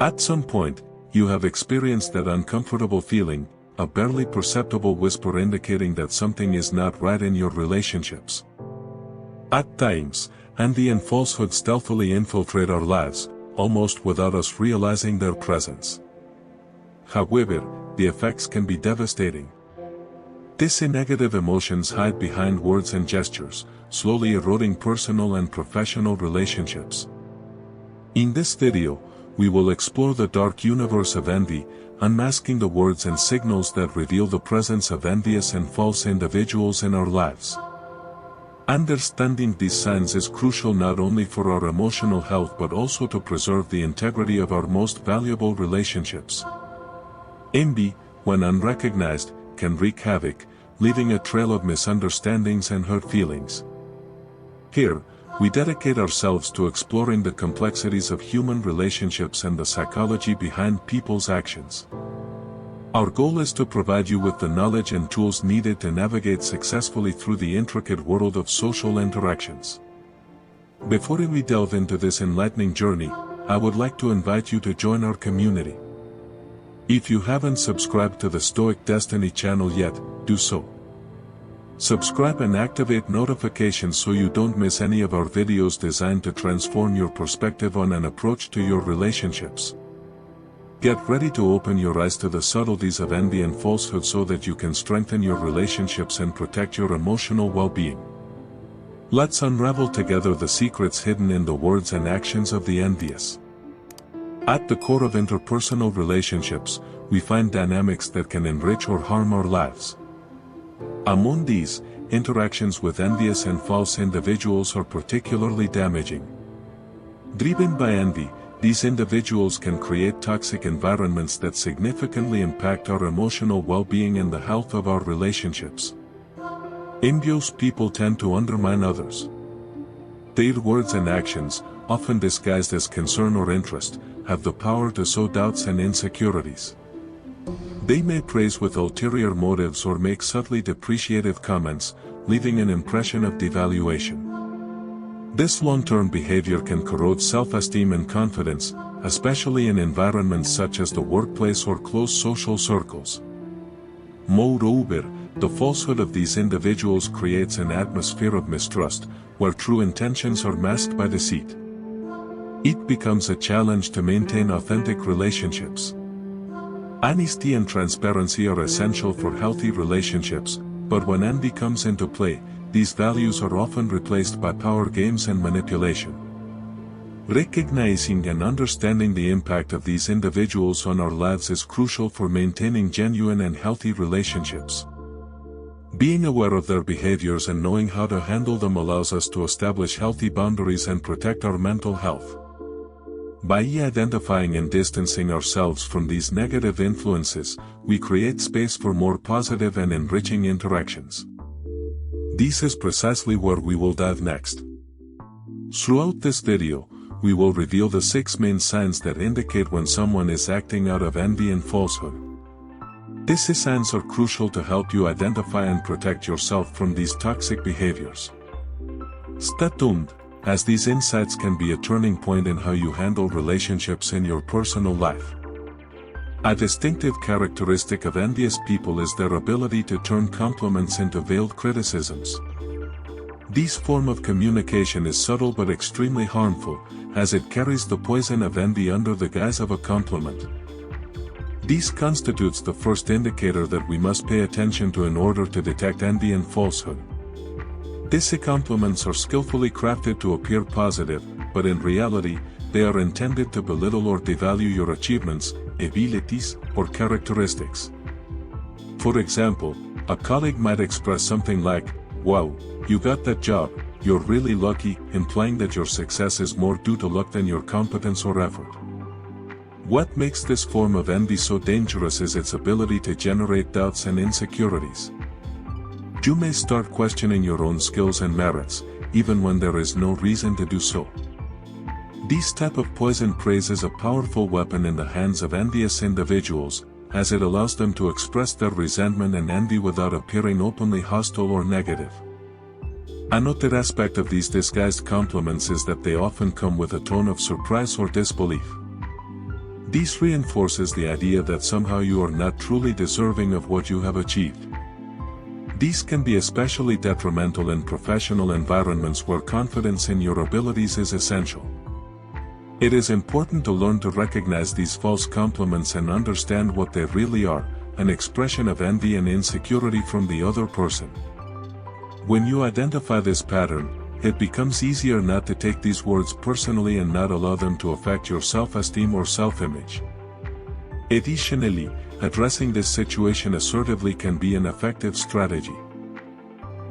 At some point, you have experienced that uncomfortable feeling, a barely perceptible whisper indicating that something is not right in your relationships. At times, envy and falsehood stealthily infiltrate our lives, almost without us realizing their presence. However, the effects can be devastating. These negative emotions hide behind words and gestures, slowly eroding personal and professional relationships. In this video, we will explore the dark universe of envy, unmasking the words and signals that reveal the presence of envious and false individuals in our lives. Understanding these signs is crucial not only for our emotional health but also to preserve the integrity of our most valuable relationships. Envy, when unrecognized, can wreak havoc, leaving a trail of misunderstandings and hurt feelings. Here, we dedicate ourselves to exploring the complexities of human relationships and the psychology behind people's actions. Our goal is to provide you with the knowledge and tools needed to navigate successfully through the intricate world of social interactions. Before we delve into this enlightening journey, I would like to invite you to join our community. If you haven't subscribed to the Stoic Destiny channel yet, do so. Subscribe and activate notifications so you don't miss any of our videos designed to transform your perspective on an approach to your relationships. Get ready to open your eyes to the subtleties of envy and falsehood so that you can strengthen your relationships and protect your emotional well-being. Let's unravel together the secrets hidden in the words and actions of the envious. At the core of interpersonal relationships, we find dynamics that can enrich or harm our lives. Among these, interactions with envious and false individuals are particularly damaging. Driven by envy, these individuals can create toxic environments that significantly impact our emotional well-being and the health of our relationships. Envious people tend to undermine others. Their words and actions, often disguised as concern or interest, have the power to sow doubts and insecurities. They may praise with ulterior motives or make subtly depreciative comments, leaving an impression of devaluation. This long-term behavior can corrode self-esteem and confidence, especially in environments such as the workplace or close social circles. Moreover, the falsehood of these individuals creates an atmosphere of mistrust, where true intentions are masked by deceit. It becomes a challenge to maintain authentic relationships. Honesty and transparency are essential for healthy relationships, but when envy comes into play, these values are often replaced by power games and manipulation. Recognizing and understanding the impact of these individuals on our lives is crucial for maintaining genuine and healthy relationships. Being aware of their behaviors and knowing how to handle them allows us to establish healthy boundaries and protect our mental health. By identifying and distancing ourselves from these negative influences, we create space for more positive and enriching interactions. This is precisely where we will dive next. Throughout this video, we will reveal the 6 main signs that indicate when someone is acting out of envy and falsehood. These signs are crucial to help you identify and protect yourself from these toxic behaviors. Stay tuned, as these insights can be a turning point in how you handle relationships in your personal life. A distinctive characteristic of envious people is their ability to turn compliments into veiled criticisms. This form of communication is subtle but extremely harmful, as it carries the poison of envy under the guise of a compliment. This constitutes the first indicator that we must pay attention to in order to detect envy and falsehood. These compliments are skillfully crafted to appear positive, but in reality, they are intended to belittle or devalue your achievements, abilities, or characteristics. For example, a colleague might express something like, "Wow, you got that job, you're really lucky," implying that your success is more due to luck than your competence or effort. What makes this form of envy so dangerous is its ability to generate doubts and insecurities. You may start questioning your own skills and merits, even when there is no reason to do so. This type of poison praise is a powerful weapon in the hands of envious individuals, as it allows them to express their resentment and envy without appearing openly hostile or negative. Another aspect of these disguised compliments is that they often come with a tone of surprise or disbelief. This reinforces the idea that somehow you are not truly deserving of what you have achieved. These can be especially detrimental in professional environments where confidence in your abilities is essential. It is important to learn to recognize these false compliments and understand what they really are, an expression of envy and insecurity from the other person. When you identify this pattern, it becomes easier not to take these words personally and not allow them to affect your self-esteem or self-image. Additionally, addressing this situation assertively can be an effective strategy.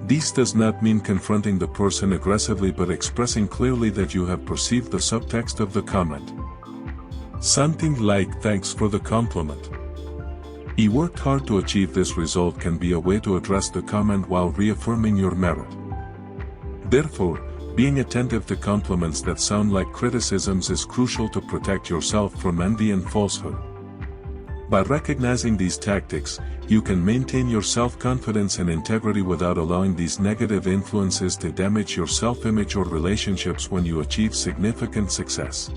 This does not mean confronting the person aggressively but expressing clearly that you have perceived the subtext of the comment. Something like "Thanks for the compliment. You worked hard to achieve this result" can be a way to address the comment while reaffirming your merit. Therefore, being attentive to compliments that sound like criticisms is crucial to protect yourself from envy and falsehood. By recognizing these tactics, you can maintain your self-confidence and integrity without allowing these negative influences to damage your self-image or relationships when you achieve significant success.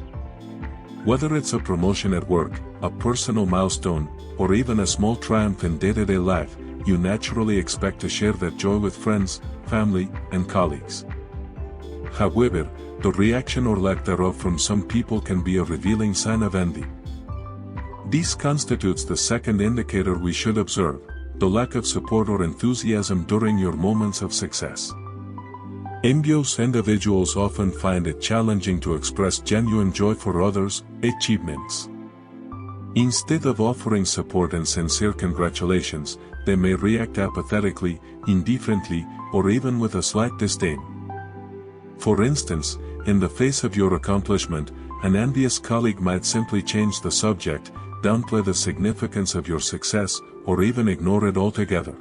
Whether it's a promotion at work, a personal milestone, or even a small triumph in day-to-day life, you naturally expect to share that joy with friends, family, and colleagues. However, the reaction or lack thereof from some people can be a revealing sign of envy. This constitutes the second indicator we should observe: the lack of support or enthusiasm during your moments of success. Envious individuals often find it challenging to express genuine joy for others' achievements. Instead of offering support and sincere congratulations, they may react apathetically, indifferently, or even with a slight disdain. For instance, in the face of your accomplishment, an envious colleague might simply change the subject, downplay the significance of your success, or even ignore it altogether.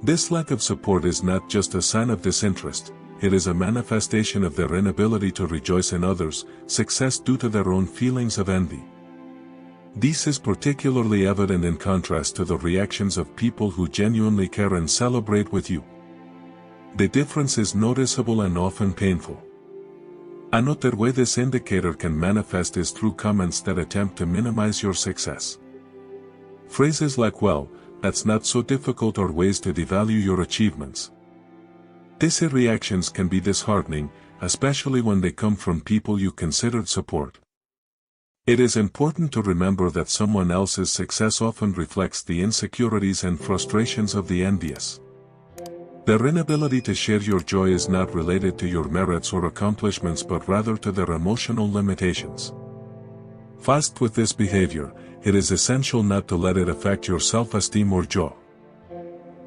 This lack of support is not just a sign of disinterest, it is a manifestation of their inability to rejoice in others' success due to their own feelings of envy. This is particularly evident in contrast to the reactions of people who genuinely care and celebrate with you. The difference is noticeable and often painful. Another way this indicator can manifest is through comments that attempt to minimize your success. Phrases like "well, that's not so difficult" or ways to devalue your achievements. These reactions can be disheartening, especially when they come from people you considered support. It is important to remember that someone else's success often reflects the insecurities and frustrations of the envious. Their inability to share your joy is not related to your merits or accomplishments but rather to their emotional limitations. Faced with this behavior, it is essential not to let it affect your self-esteem or joy.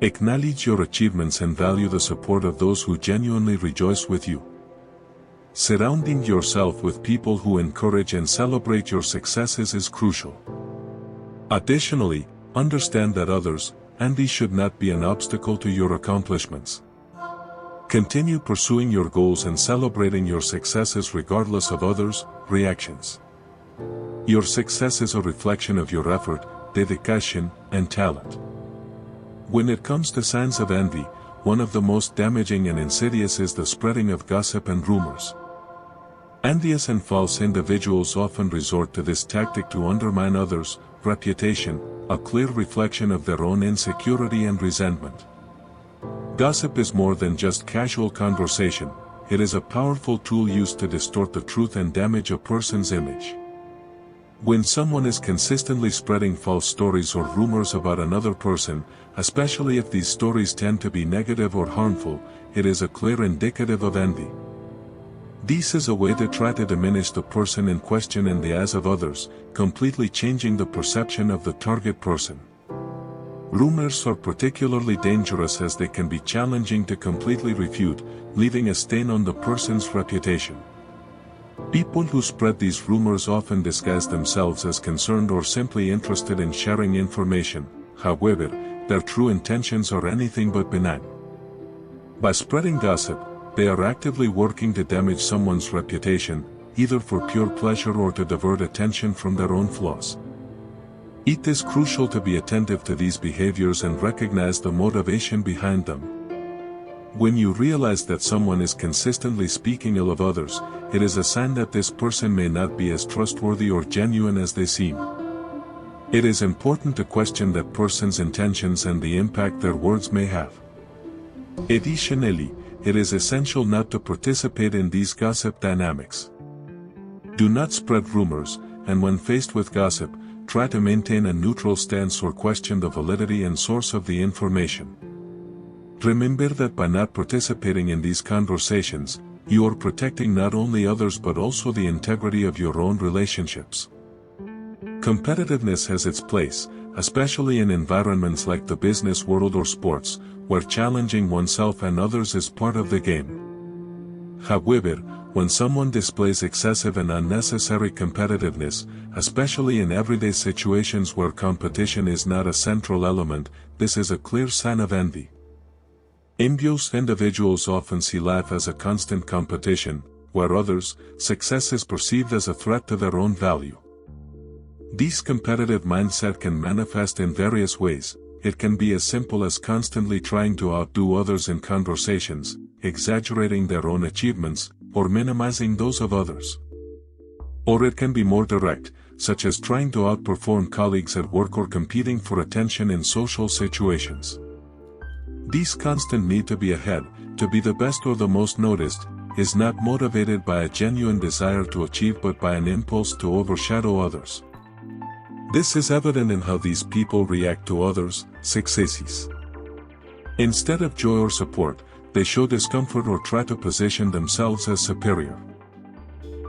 Acknowledge your achievements and value the support of those who genuinely rejoice with you. Surrounding yourself with people who encourage and celebrate your successes is crucial. Additionally, understand that others' envy should not be an obstacle to your accomplishments. Continue pursuing your goals and celebrating your successes regardless of others' reactions. Your success is a reflection of your effort, dedication, and talent. When it comes to signs of envy, one of the most damaging and insidious is the spreading of gossip and rumors. Envious and false individuals often resort to this tactic to undermine others' reputation, a clear reflection of their own insecurity and resentment. Gossip is more than just casual conversation, it is a powerful tool used to distort the truth and damage a person's image. When someone is consistently spreading false stories or rumors about another person, especially if these stories tend to be negative or harmful, it is a clear indicative of envy. This is a way to try to diminish the person in question in the eyes of others, completely changing the perception of the target person. Rumors are particularly dangerous as they can be challenging to completely refute, leaving a stain on the person's reputation. People who spread these rumors often disguise themselves as concerned or simply interested in sharing information, however, their true intentions are anything but benign. By spreading gossip, they are actively working to damage someone's reputation, either for pure pleasure or to divert attention from their own flaws. It is crucial to be attentive to these behaviors and recognize the motivation behind them. When you realize that someone is consistently speaking ill of others, it is a sign that this person may not be as trustworthy or genuine as they seem. It is important to question that person's intentions and the impact their words may have. Additionally, it is essential not to participate in these gossip dynamics. Do not spread rumors, and when faced with gossip, try to maintain a neutral stance or question the validity and source of the information. Remember that by not participating in these conversations, you are protecting not only others but also the integrity of your own relationships. Competitiveness has its place, especially in environments like the business world or sports, where challenging oneself and others is part of the game. However, when someone displays excessive and unnecessary competitiveness, especially in everyday situations where competition is not a central element, this is a clear sign of envy. Envious individuals often see life as a constant competition, where others' success is perceived as a threat to their own value. This competitive mindset can manifest in various ways. It can be as simple as constantly trying to outdo others in conversations, exaggerating their own achievements, or minimizing those of others. Or it can be more direct, such as trying to outperform colleagues at work or competing for attention in social situations. This constant need to be ahead, to be the best or the most noticed, is not motivated by a genuine desire to achieve but by an impulse to overshadow others. This is evident in how these people react to others' successes. Instead of joy or support, they show discomfort or try to position themselves as superior.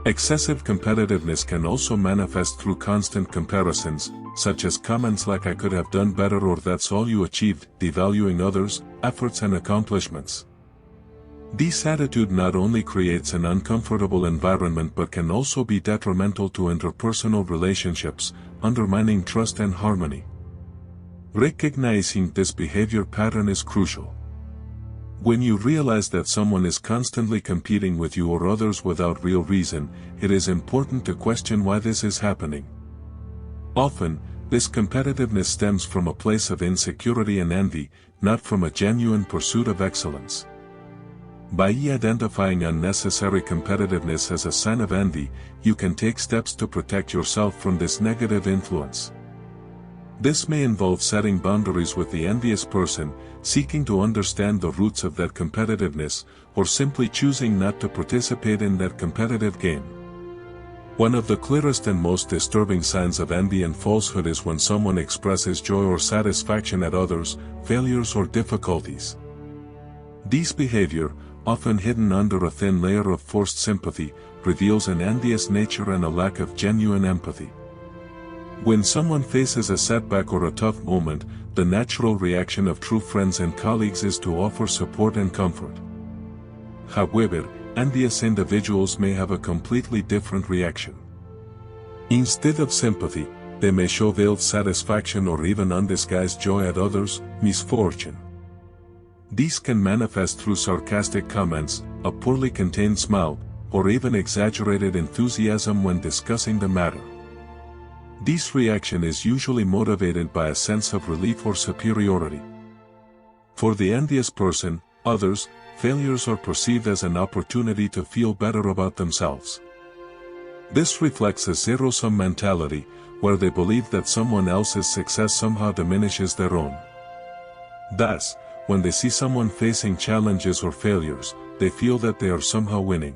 Excessive competitiveness can also manifest through constant comparisons, such as comments like "I could have done better" or "that's all you achieved," devaluing others' efforts and accomplishments. This attitude not only creates an uncomfortable environment but can also be detrimental to interpersonal relationships, undermining trust and harmony. Recognizing this behavior pattern is crucial. When you realize that someone is constantly competing with you or others without real reason, it is important to question why this is happening. Often, this competitiveness stems from a place of insecurity and envy, not from a genuine pursuit of excellence. By identifying unnecessary competitiveness as a sign of envy, you can take steps to protect yourself from this negative influence. This may involve setting boundaries with the envious person, seeking to understand the roots of that competitiveness, or simply choosing not to participate in that competitive game. One of the clearest and most disturbing signs of envy and falsehood is when someone expresses joy or satisfaction at others' failures or difficulties. This behavior, often hidden under a thin layer of forced sympathy, reveals an envious nature and a lack of genuine empathy. When someone faces a setback or a tough moment, the natural reaction of true friends and colleagues is to offer support and comfort. However, envious individuals may have a completely different reaction. Instead of sympathy, they may show veiled satisfaction or even undisguised joy at others' misfortune. These can manifest through sarcastic comments, a poorly contained smile, or even exaggerated enthusiasm when discussing the matter. This reaction is usually motivated by a sense of relief or superiority. For the envious person, others' failures are perceived as an opportunity to feel better about themselves. This reflects a zero-sum mentality, where they believe that someone else's success somehow diminishes their own. Thus, when they see someone facing challenges or failures, they feel that they are somehow winning.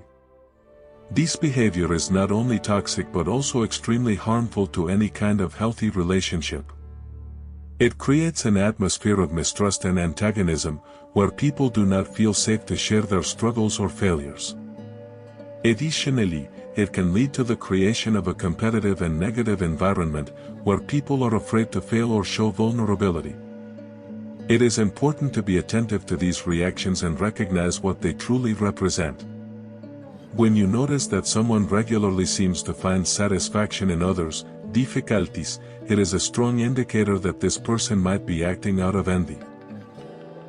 This behavior is not only toxic but also extremely harmful to any kind of healthy relationship. It creates an atmosphere of mistrust and antagonism, where people do not feel safe to share their struggles or failures. Additionally, it can lead to the creation of a competitive and negative environment, where people are afraid to fail or show vulnerability. It is important to be attentive to these reactions and recognize what they truly represent. When you notice that someone regularly seems to find satisfaction in others' difficulties, it is a strong indicator that this person might be acting out of envy.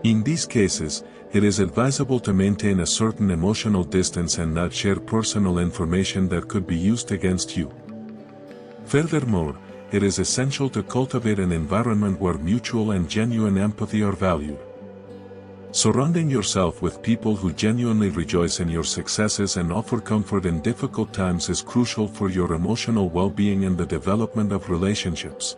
In these cases, it is advisable to maintain a certain emotional distance and not share personal information that could be used against you. Furthermore, it is essential to cultivate an environment where mutual and genuine empathy are valued. Surrounding yourself with people who genuinely rejoice in your successes and offer comfort in difficult times is crucial for your emotional well-being and the development of relationships.